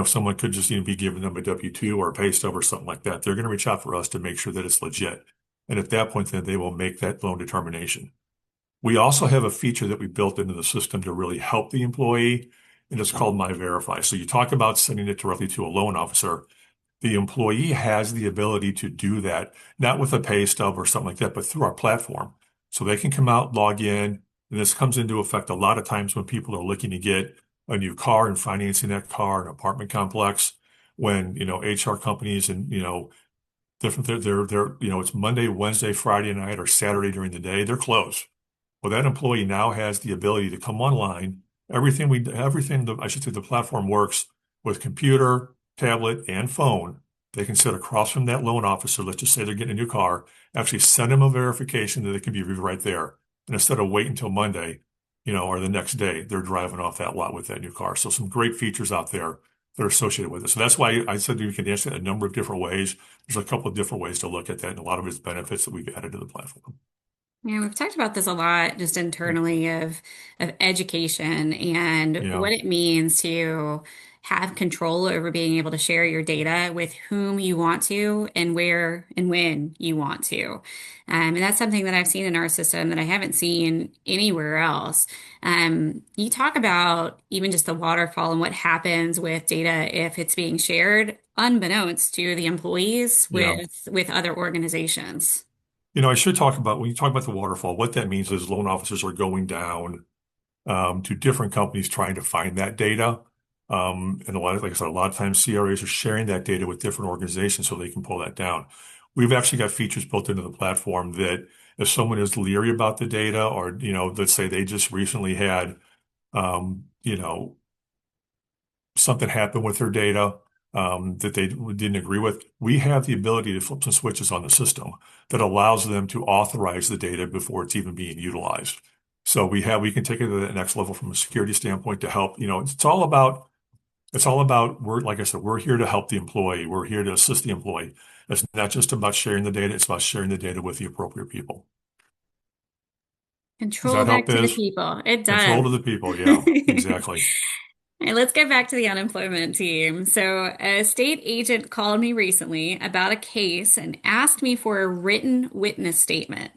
someone could just be giving them a W-2 or a pay stub or something like that. They're going to reach out for us to make sure that it's legit. And at that point, then they will make that loan determination. We also have a feature that we built into the system to really help the employee, and it's called My Verify. So you talk about sending it directly to a loan officer. The employee has the ability to do that, not with a pay stub or something like that, but through our platform. So they can come out, log in, and this comes into effect a lot of times when people are looking to get a new car and financing that car, an apartment complex, when, HR companies and, different, it's Monday, Wednesday, Friday night, or Saturday during the day, they're closed. Well, that employee now has the ability to come online. I should say the platform works with computer, tablet, and phone. They can sit across from that loan officer. Let's just say they're getting a new car, actually send them a verification that it can be viewed right there. And instead of waiting until Monday, or the next day, they're driving off that lot with that new car. So some great features out there that are associated with it. So that's why I said you can answer it a number of different ways. There's a couple of different ways to look at that and a lot of its benefits that we've added to the platform.
Yeah, we've talked about this a lot just internally of education and
Yeah.
what it means to have control over being able to share your data with whom you want to and where and when you want to. And that's something that I've seen in our system that I haven't seen anywhere else. You talk about even just the waterfall and what happens with data if it's being shared unbeknownst to the employees
Yeah.
with other organizations.
I should talk about when you talk about the waterfall, what that means is loan officers are going down to different companies trying to find that data. And like I said, a lot of times CRAs are sharing that data with different organizations so they can pull that down. We've actually got features built into the platform that if someone is leery about the data, or let's say they just recently had, you know, something happened with their data that they didn't agree with, we have the ability to flip some switches on the system that allows them to authorize the data before it's even being utilized. So we can take it to the next level from a security standpoint to help. It's all about like I said, we're here to help the employee. We're here to assist the employee. It's not just about sharing the data, it's about sharing the data with the appropriate people. Does
Control
that help,
back to the
Biz?
people. It
Control
does.
to the people. Yeah, exactly.
All right, let's get back to the unemployment team. So, a state agent called me recently about a case and asked me for a written witness statement.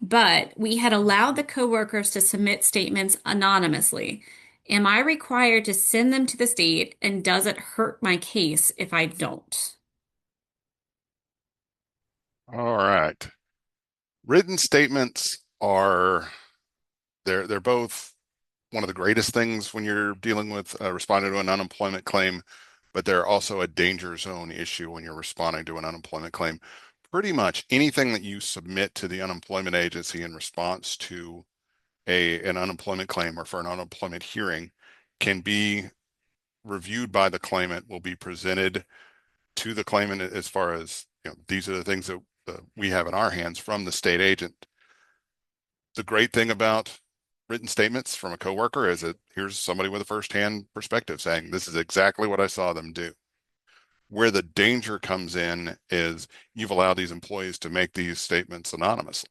But we had allowed the coworkers to submit statements anonymously. Am I required to send them to the state, and does it hurt my case if I don't?
All right. Written statements are they're both one of the greatest things when you're dealing with responding to an unemployment claim, but they're also a danger zone issue when you're responding to an unemployment claim. Pretty much anything that you submit to the unemployment agency in response to an unemployment claim or for an unemployment hearing can be reviewed by the claimant, will be presented to the claimant as far as, these are the things that we have in our hands from the state agent. The great thing about written statements from a coworker is that here's somebody with a firsthand perspective saying, this is exactly what I saw them do. Where the danger comes in is you've allowed these employees to make these statements anonymously.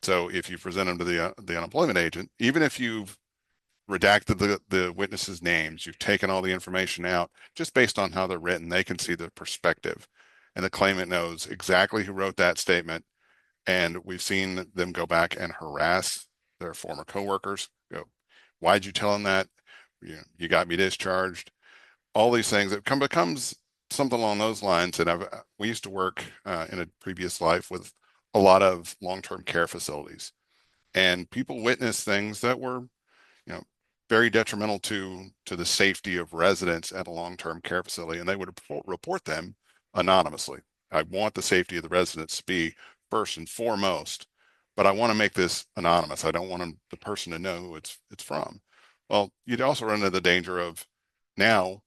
So if you present them to the unemployment agent, even if you've redacted the witnesses' names, you've taken all the information out, just based on how they're written, they can see the perspective. And the claimant knows exactly who wrote that statement. And we've seen them go back and harass their former coworkers. Go, why'd you tell them that? You got me discharged. All these things. It becomes something along those lines. And we used to work in a previous life with a lot of long-term care facilities, and people witnessed things that were, you know, very detrimental to the safety of residents at a long-term care facility, and they would report them anonymously. I want the safety of the residents to be first and foremost, but I want to make this anonymous. I don't want the person to know who it's from. Well, you'd also run into the danger of now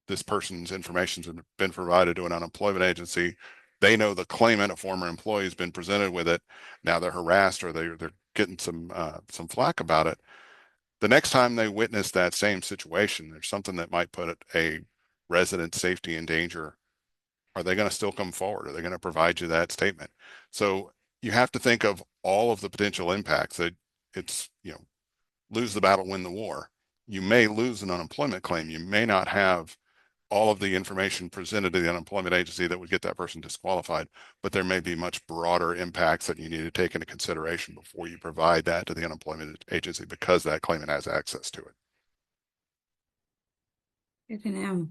this person's information's been provided to an unemployment agency. They know the claimant, a former employee, has been presented with it. Now they're harassed or they're getting some flack about it. The next time they witness that same situation, there's something that might put a resident's safety in danger. Are they going to still come forward? Are they going to provide you that statement? So you have to think of all of the potential impacts. That it's, lose the battle, win the war. You may lose an unemployment claim. You may not have all of the information presented to the unemployment agency that would get that person disqualified, but there may be much broader impacts that you need to take into consideration before you provide that to the unemployment agency, because that claimant has access to it.
Good to know.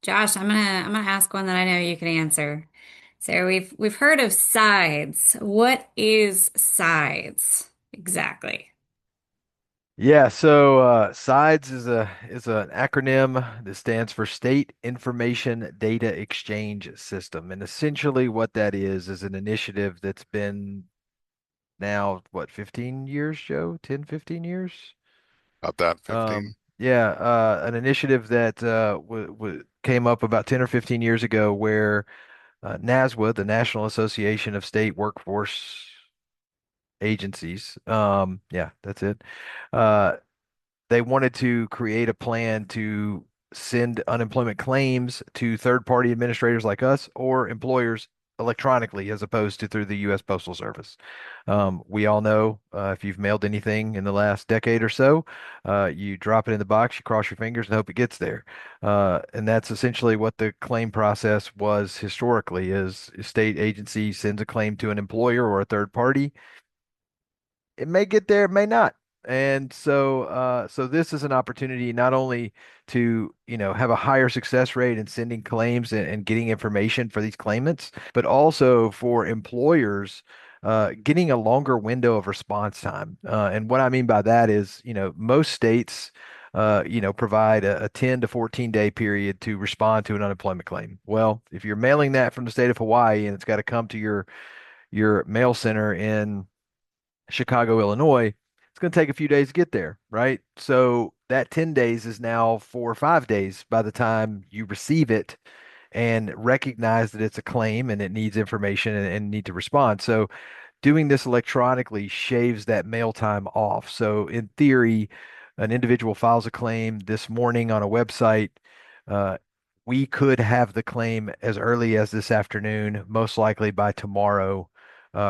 Josh, I'm gonna ask one that I know you can answer. So we've heard of sides. What is sides exactly?
Yeah, so SIDES is an acronym that stands for State Information Data Exchange System. And essentially what that is an initiative that's been now, what, 15 years, Joe? 10, 15 years?
About that 15.
Yeah, an initiative that came up about 10 or 15 years ago where NASWA, the National Association of State Workforce Agencies, yeah, that's it. Uh, they wanted to create a plan to send unemployment claims to third-party administrators like us or employers electronically as opposed to through the U.S. Postal Service. We all know if you've mailed anything in the last decade or so, you drop it in the box, you cross your fingers and hope it gets there. And that's essentially what the claim process was historically, is a state agency sends a claim to an employer or a third party. It may get there, it may not. And so this is an opportunity not only to, have a higher success rate in sending claims and getting information for these claimants, but also for employers getting a longer window of response time. And what I mean by that is, most states, provide a 10 to 14 day period to respond to an unemployment claim. Well, if you're mailing that from the state of Hawaii and it's got to come to your mail center in Chicago, Illinois, it's going to take a few days to get there, right? So that 10 days is now 4 or 5 days by the time you receive it and recognize that it's a claim and it needs information and need to respond. So doing this electronically shaves that mail time off. So in theory, an individual files a claim this morning on a website. Uh, we could have the claim as early as this afternoon, most likely by tomorrow,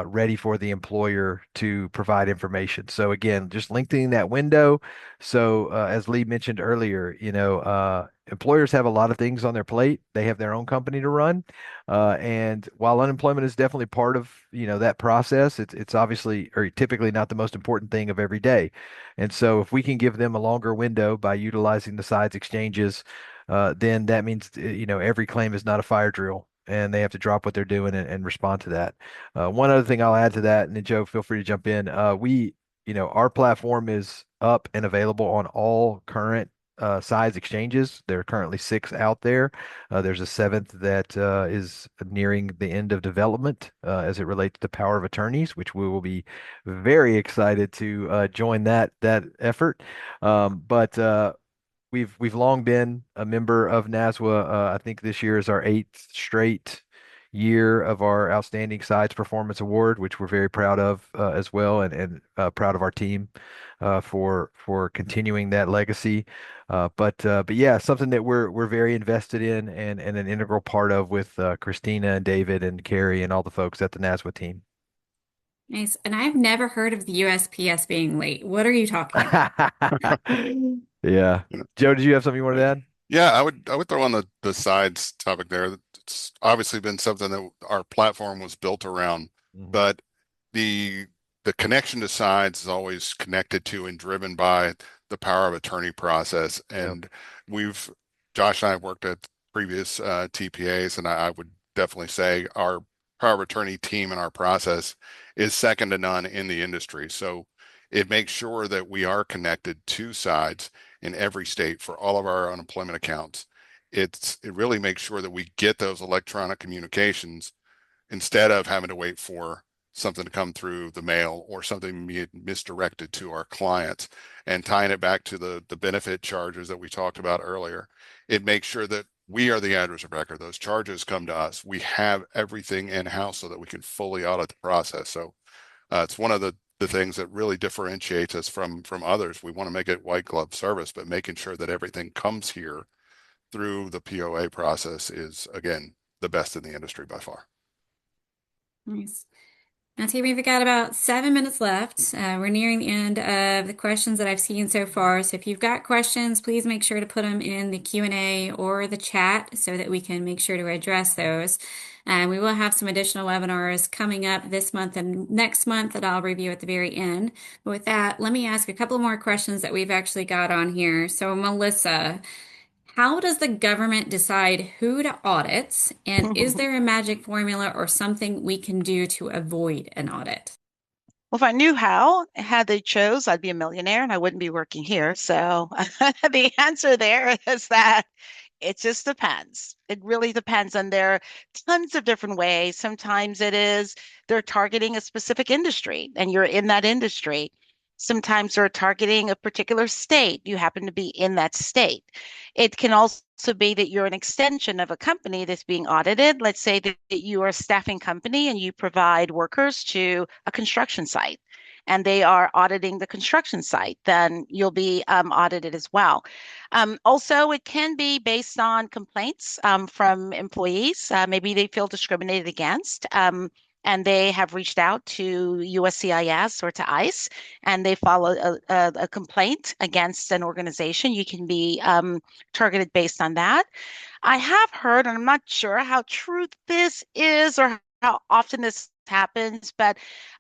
ready for the employer to provide information. So again, just lengthening that window. So as Lee mentioned earlier, employers have a lot of things on their plate. They have their own company to run. And while unemployment is definitely part of, that process, it's obviously or typically not the most important thing of every day. And so if we can give them a longer window by utilizing the sides exchanges, then that means, every claim is not a fire drill and they have to drop what they're doing and respond to that. One other thing I'll add to that, and then Joe, feel free to jump in. Our platform is up and available on all current size exchanges. There are currently 6 out there. There's a 7th that is nearing the end of development as it relates to power of attorneys, which we will be very excited to join that effort. But we've long been a member of NASWA. I think this year is our 8th straight year of our Outstanding Sides Performance Award, which we're very proud of as well, and proud of our team for continuing that legacy. But yeah, something that we're very invested in and an integral part of with Christina and David and Carrie and all the folks at the NASWA team.
Nice. And I've never heard of the USPS being late. What are you talking about?
Yeah.
You know,
Joe, did you have something you wanted to add?
Yeah, I would throw on the sides topic there. It's obviously been something that our platform was built around,
Mhm.
but the the connection to sides is always connected to and driven by the power of attorney process.
Yep.
And we've Josh and I have worked at previous TPAs, and I would definitely say our power of attorney team and our process is second to none in the industry. So it makes sure that we are connected to sides in every state for all of our unemployment accounts. It really makes sure that we get those electronic communications instead of having to wait for something to come through the mail or something misdirected to our clients. And tying it back to the benefit charges that we talked about earlier, it makes sure that we are the address of record. Those charges come to us. We have everything in-house so that we can fully audit the process. So it's one of the things that really differentiates us from others. We want to make it white glove service, but making sure that everything comes here through the POA process is, again, the best in the industry by far.
Nice. Now, team, we've got about 7 minutes left. We're nearing the end of the questions that I've seen so far. So if you've got questions, please make sure to put them in the Q&A or the chat so that we can make sure to address those. And we will have some additional webinars coming up this month and next month that I'll review at the very end. But with that, let me ask a couple more questions that we've actually got on here. So, Melissa, how does the government decide who to audit? And is there a magic formula or something we can do to avoid an audit?
Well, if I knew how, had they chose, I'd be a millionaire and I wouldn't be working here. So the answer there is that it just depends. It really depends. And there are tons of different ways. Sometimes it is they're targeting a specific industry and you're in that industry. Sometimes they're targeting a particular state. You happen to be in that state. It can also be that you're an extension of a company that's being audited. Let's say that you are a staffing company and you provide workers to a construction site and they are auditing the construction site, then you'll be audited as well. Also, it can be based on complaints from employees. Maybe they feel discriminated against. And they have reached out to USCIS or to ICE, and they file a complaint against an organization. You can be targeted based on that. I have heard, and I'm not sure how true this is or how often this happens, but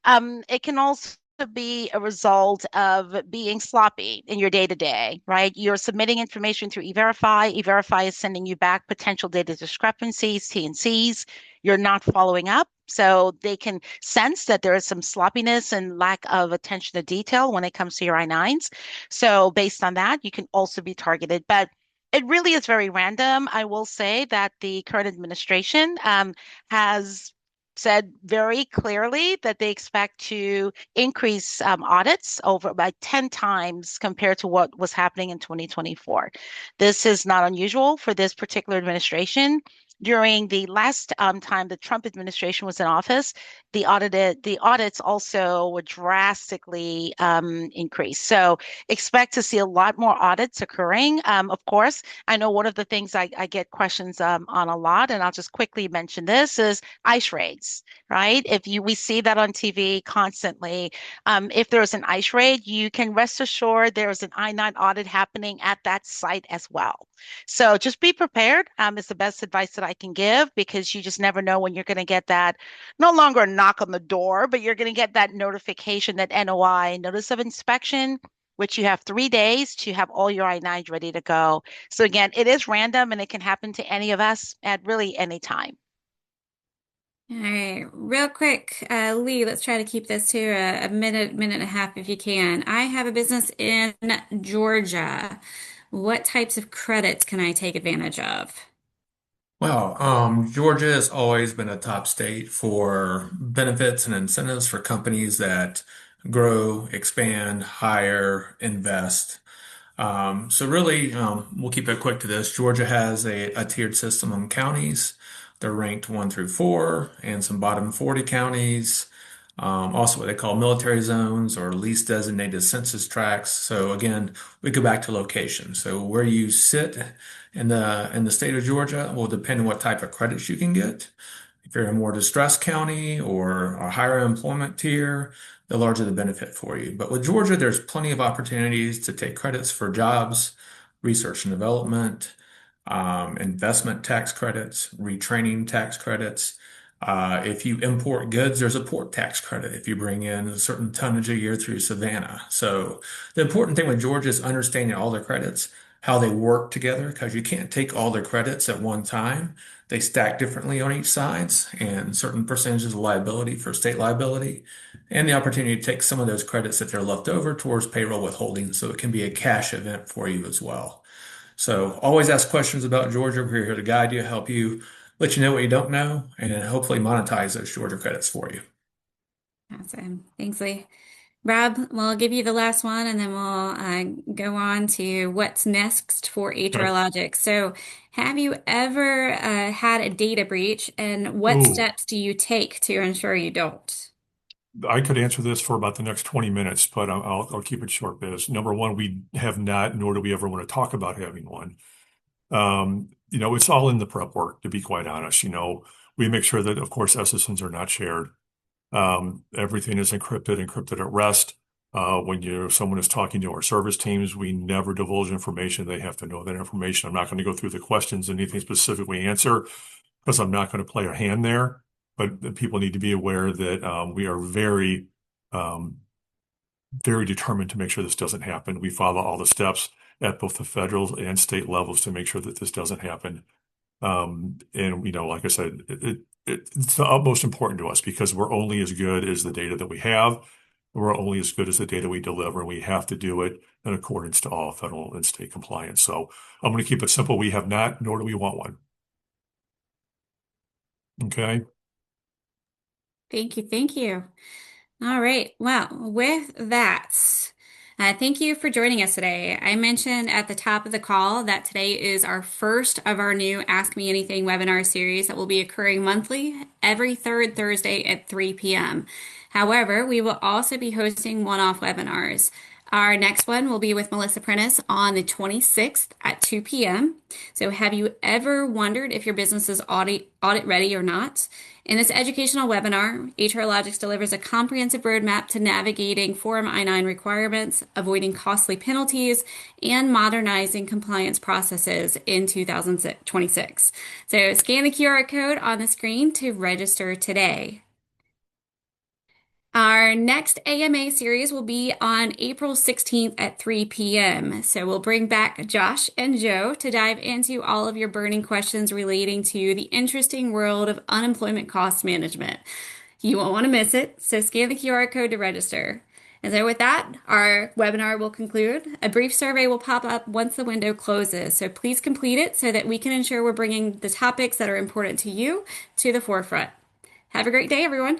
it can also be a result of being sloppy in your day-to-day, right? You're submitting information through E-Verify. E-Verify is sending you back potential data discrepancies, T&Cs. You're not following up. So they can sense that there is some sloppiness and lack of attention to detail when it comes to your I-9s. So based on that, you can also be targeted. But it really is very random. I will say that the current administration has said very clearly that they expect to increase audits over by 10 times compared to what was happening in 2024. This is not unusual for this particular administration. During the last time the Trump administration was in office, the audits also were drastically increased. So expect to see a lot more audits occurring. Of course, I know one of the things I get questions on a lot, and I'll just quickly mention this, is ICE raids, right? We see that on TV constantly. If there's an ICE raid, you can rest assured there's an I-9 audit happening at that site as well. So just be prepared is the best advice that I can give, because you just never know when you're going to get that, no longer a knock on the door, but you're going to get that notification, that NOI, notice of inspection, which you have 3 days to have all your I-9s ready to go. So again, it is random and it can happen to any of us at really any time.
All right, real quick, Lee, let's try to keep this to a minute, minute and a half if you can. I have a business in Georgia. What types of credits can I take advantage of?
Well, Georgia has always been a top state for benefits and incentives for companies that grow, expand, hire, invest. So really, we'll keep it quick to this. Georgia has a tiered system on counties. They're ranked 1 through 4, and some bottom 40 counties. Also, what they call military zones or least designated census tracts. So again, we go back to location. So where you sit in the state of Georgia will depend on what type of credits you can get. If you're in a more distressed county or a higher employment tier, the larger the benefit for you. But with Georgia, there's plenty of opportunities to take credits for jobs, research and development, investment tax credits, retraining tax credits. If you import goods, there's a port tax credit if you bring in a certain tonnage a year through Savannah. So the important thing with Georgia is understanding all the credits, how they work together, because you can't take all the credits at one time. They stack differently on each sides, and certain percentages of liability for state liability, and the opportunity to take some of those credits that they're left over towards payroll withholding, so it can be a cash event for you as well. So always ask questions about Georgia. We're here to guide you, help you, let you know what you don't know, and then hopefully monetize those Georgia credits for you.
Awesome. Thanks, Lee. Rob, we'll give you the last one and then we'll go on to what's next for
Okay.
HRlogics. So, have you ever had a data breach and what
Ooh,
steps do you take to ensure you don't?
I could answer this for about the next 20 minutes, but I'll keep it short, Biz. Number one, we have not, nor do we ever want to talk about having one. It's all in the prep work, to be quite honest. We make sure that, of course, SSNs are not shared. Everything is encrypted at rest. When someone is talking to our service teams, we never divulge information. They have to know that information. I'm not going to go through the questions, anything specific we answer, because I'm not going to play a hand there. But people need to be aware that we are very, very determined to make sure this doesn't happen. We follow all the steps at both the federal and state levels to make sure that this doesn't happen. And like I said, it's the utmost important to us because we're only as good as the data that we have. We're only as good as the data we deliver, and we have to do it in accordance to all federal and state compliance. So I'm going to keep it simple. We have not, nor do we want one. Okay.
Thank you. Thank you. All right. Well, with that, thank you for joining us today. I mentioned at the top of the call that today is our first of our new Ask Me Anything webinar series that will be occurring monthly every third Thursday at 3 p.m. However, we will also be hosting one-off webinars. Our next one will be with Melissa Prentice on the 26th at 2 p.m. So have you ever wondered if your business is audit ready or not? In this educational webinar, HRlogics delivers a comprehensive roadmap to navigating Form I-9 requirements, avoiding costly penalties, and modernizing compliance processes in 2026. So scan the QR code on the screen to register today. Our next AMA series will be on April 16th at 3 p.m. So we'll bring back Josh and Joe to dive into all of your burning questions relating to the interesting world of unemployment cost management. You won't want to miss it, so scan the QR code to register. And so with that, our webinar will conclude. A brief survey will pop up once the window closes, so please complete it so that we can ensure we're bringing the topics that are important to you to the forefront. Have a great day, everyone.